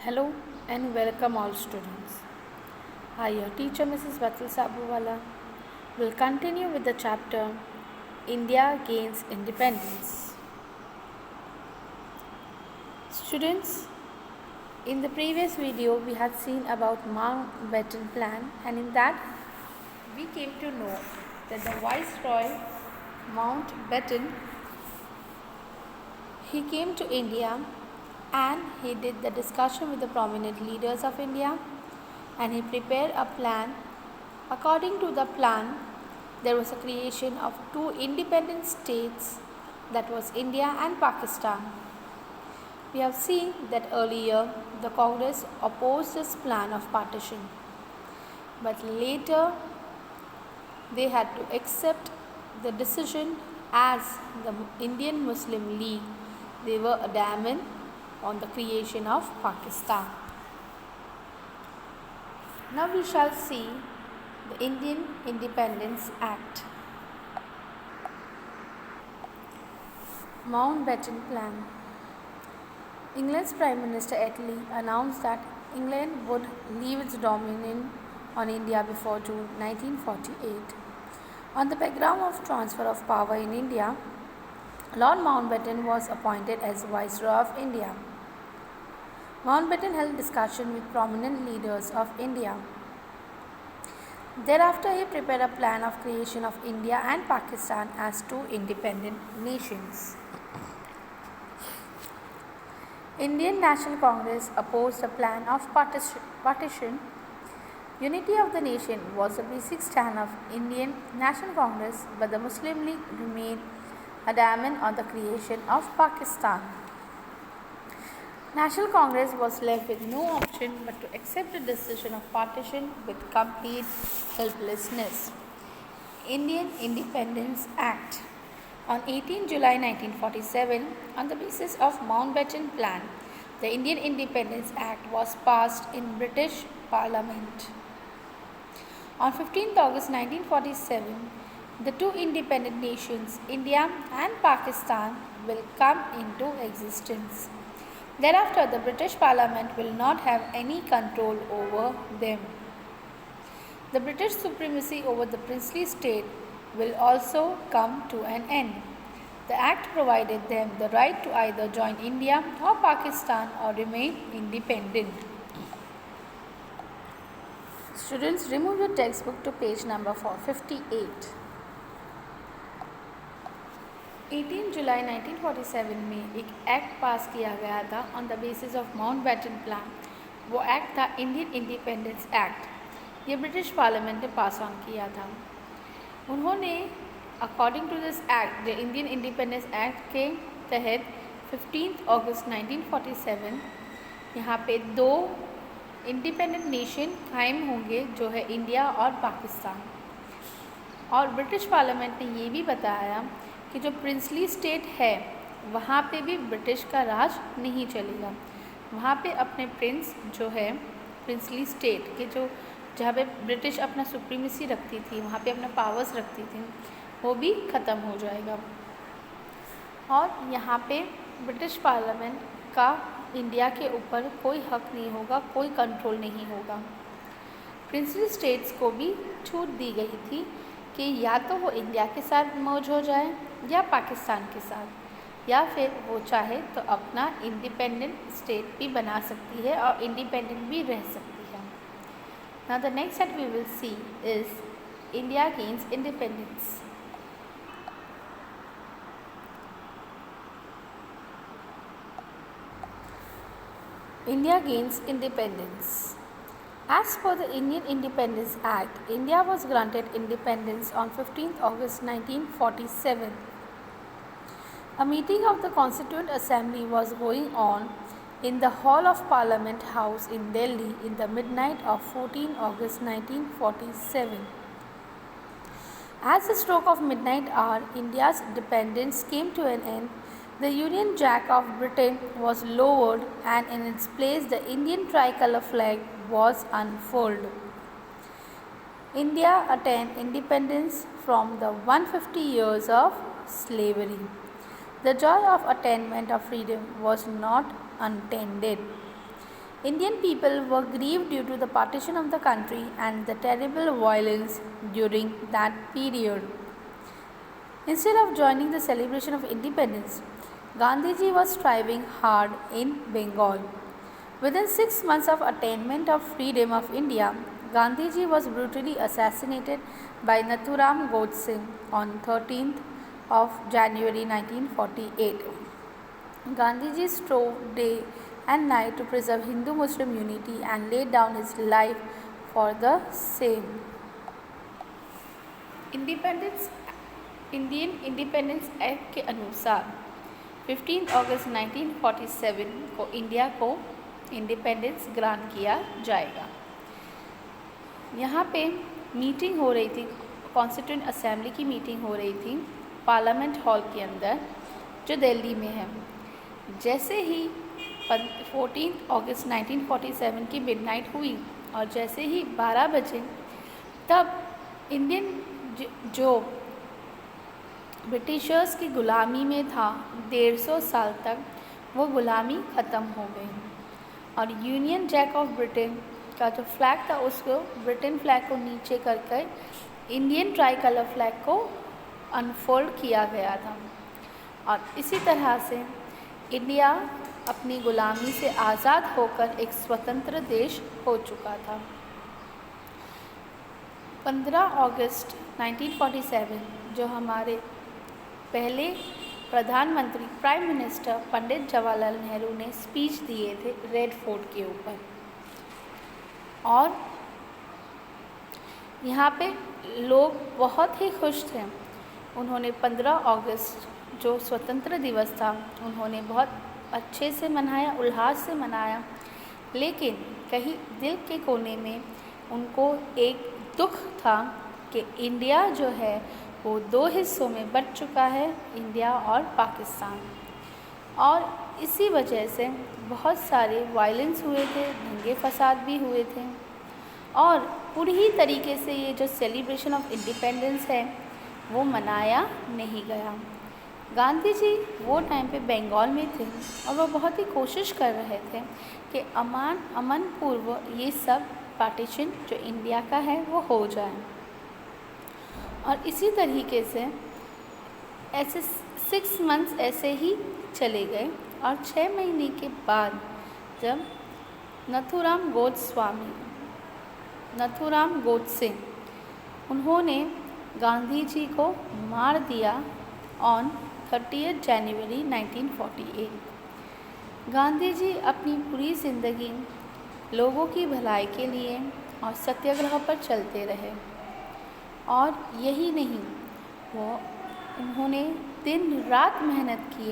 Hello and welcome all students. I, your teacher Mrs. Vatsal Sabhuwala, will continue with the chapter India Gains Independence. Students, in the previous video we had seen about Mountbatten Plan, and in that we came to know that the Viceroy Mountbatten, he came to India and he did the discussion with the prominent leaders of India and he prepared a plan. According to the plan, there was a creation of two independent states, that was India and Pakistan. We have seen that earlier the Congress opposed this plan of partition, but later they had to accept the decision as the Indian Muslim League. They were adamant on the creation of Pakistan. Now we shall see the Indian Independence Act. Mountbatten Plan. England's Prime Minister Attlee announced that England would leave its dominion on India before June 1948. On the background of transfer of power in India, Lord Mountbatten was appointed as Viceroy of India. Mountbatten held discussion with prominent leaders of India. Thereafter, he prepared a plan of creation of India and Pakistan as two independent nations. Indian National Congress opposed the plan of partition. Unity of the nation was the basic stand of Indian National Congress, but the Muslim League remained adamant on the creation of Pakistan. National Congress was left with no option but to accept the decision of partition with complete helplessness. Indian Independence Act. On 18 July 1947, on the basis of Mountbatten Plan, the Indian Independence Act was passed in British Parliament. On 15 August 1947, the two independent nations, India and Pakistan, will come into existence. Thereafter, the British Parliament will not have any control over them. The British supremacy over the princely state will also come to an end. The Act provided them the right to either join India or Pakistan or remain independent. Students, remove your textbook to page number 458. 18 जुलाई 1947 में एक act पास किया गया था on the basis of Mountbatten plan. वो act था Indian independence act. ये British parliament ने pass on किया था. उन्होंने according to this act, the Indian independence act के तहत 15 अगस्त 1947 यहाँ पे दो इंडिपेंडेंट नेशन कायम होंगे, जो है इंडिया और पाकिस्तान. और ब्रिटिश पार्लियामेंट ने ये भी बताया कि जो प्रिंसली स्टेट है वहाँ पे भी ब्रिटिश का राज नहीं चलेगा. वहाँ पे अपने प्रिंस जो है प्रिंसली स्टेट के, जो जहाँ पे ब्रिटिश अपना सुप्रीमेसी रखती थी, वहाँ पे अपना पावर्स रखती थी, वो भी ख़त्म हो जाएगा. और यहाँ पे ब्रिटिश पार्लियामेंट का इंडिया के ऊपर कोई हक नहीं होगा, कोई कंट्रोल नहीं होगा. प्रिंसली स्टेट्स को भी छूट दी गई थी कि या तो वो इंडिया के साथ मर्ज हो जाए या पाकिस्तान के साथ, या फिर वो चाहे तो अपना इंडिपेंडेंट स्टेट भी बना सकती है और इंडिपेंडेंट भी रह सकती है. Now the next that we will see is India gains independence. India gains independence. As per the Indian Independence Act, India was granted independence on 15 August 1947. A meeting of the Constituent Assembly was going on in the Hall of Parliament House in Delhi in the midnight of 14 August 1947. As the stroke of midnight hour, India's independence came to an end. The Union Jack of Britain was lowered and in its place the Indian tricolor flag was unfurled. India attained independence from the 150 years of slavery. The joy of attainment of freedom was not untended. Indian people were grieved due to the partition of the country and the terrible violence during that period. Instead of joining the celebration of independence, Gandhiji was striving hard in Bengal. Within 6 months of attainment of freedom of India, Gandhiji was brutally assassinated by Nathuram Godse on 13th of January 1948. Gandhiji strove day and night to preserve Hindu-Muslim unity and laid down his life for the same. Indian independence act के अनुसार 15 अगस्त 1947 को India को independence grant किया जाएगा। यहाँ पे meeting हो रही थी, कॉन्स्टिट्यूएंट असेंबली की मीटिंग हो रही थी पार्लियामेंट हॉल के अंदर जो दिल्ली में है। जैसे ही 14 अगस्त 1947 की मिडनाइट हुई और जैसे ही 12 बजे तब इंडियन जो ब्रिटिशर्स की ग़ुलामी में था 150 साल तक, वो ग़ुलामी ख़त्म हो गई और यूनियन जैक ऑफ ब्रिटेन का जो फ्लैग था उसको ब्रिटेन फ्लैग को नीचे करके इंडियन ट्राई कलर फ्लैग को अनफोल्ड किया गया था और इसी तरह से इंडिया अपनी ग़ुलामी से आज़ाद होकर एक स्वतंत्र देश हो चुका था। 15 अगस्त 1947 जो हमारे पहले प्रधानमंत्री प्राइम मिनिस्टर पंडित जवाहरलाल नेहरू ने स्पीच दिए थे रेड फोर्ट के ऊपर और यहाँ पे लोग बहुत ही खुश थे। उन्होंने 15 अगस्त जो स्वतंत्र दिवस था उन्होंने बहुत अच्छे से मनाया, उल्लास से मनाया, लेकिन कहीं दिल के कोने में उनको एक दुख था कि इंडिया जो है वो 2 हिस्सों में बँट चुका है, इंडिया और पाकिस्तान, और इसी वजह से बहुत सारे वायलेंस हुए थे, दंगे फसाद भी हुए थे और पूरी तरीके से ये जो सेलिब्रेशन ऑफ इंडिपेंडेंस है वो मनाया नहीं गया। गांधी जी वो टाइम पे बंगाल में थे और वो बहुत ही कोशिश कर रहे थे कि अमन पूर्व ये सब पार्टीशन जो इंडिया का है वो हो जाए और इसी तरीके से ऐसे 6 मंथ्स ऐसे ही चले गए और 6 महीने के बाद जब नथुराम गोडसे उन्होंने गांधी जी को मार दिया ऑन 30 जनवरी 1948। गांधी जी अपनी पूरी ज़िंदगी लोगों की भलाई के लिए और सत्याग्रह पर चलते रहे और यही नहीं, उन्होंने दिन रात मेहनत की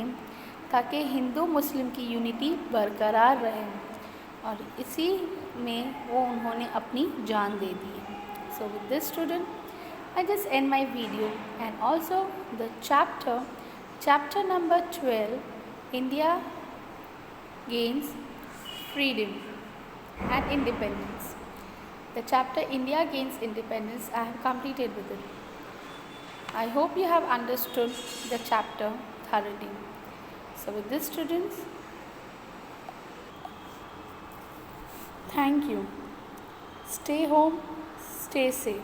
ताकि हिंदू मुस्लिम की यूनिटी बरकरार रहे और इसी में वो उन्होंने अपनी जान दे दी। So with this student I just end my video and also the chapter number 12, India gains freedom and independence. The chapter India gains independence, I have completed with it. I hope you have understood the chapter thoroughly. So with this students, thank you. Stay home, stay safe.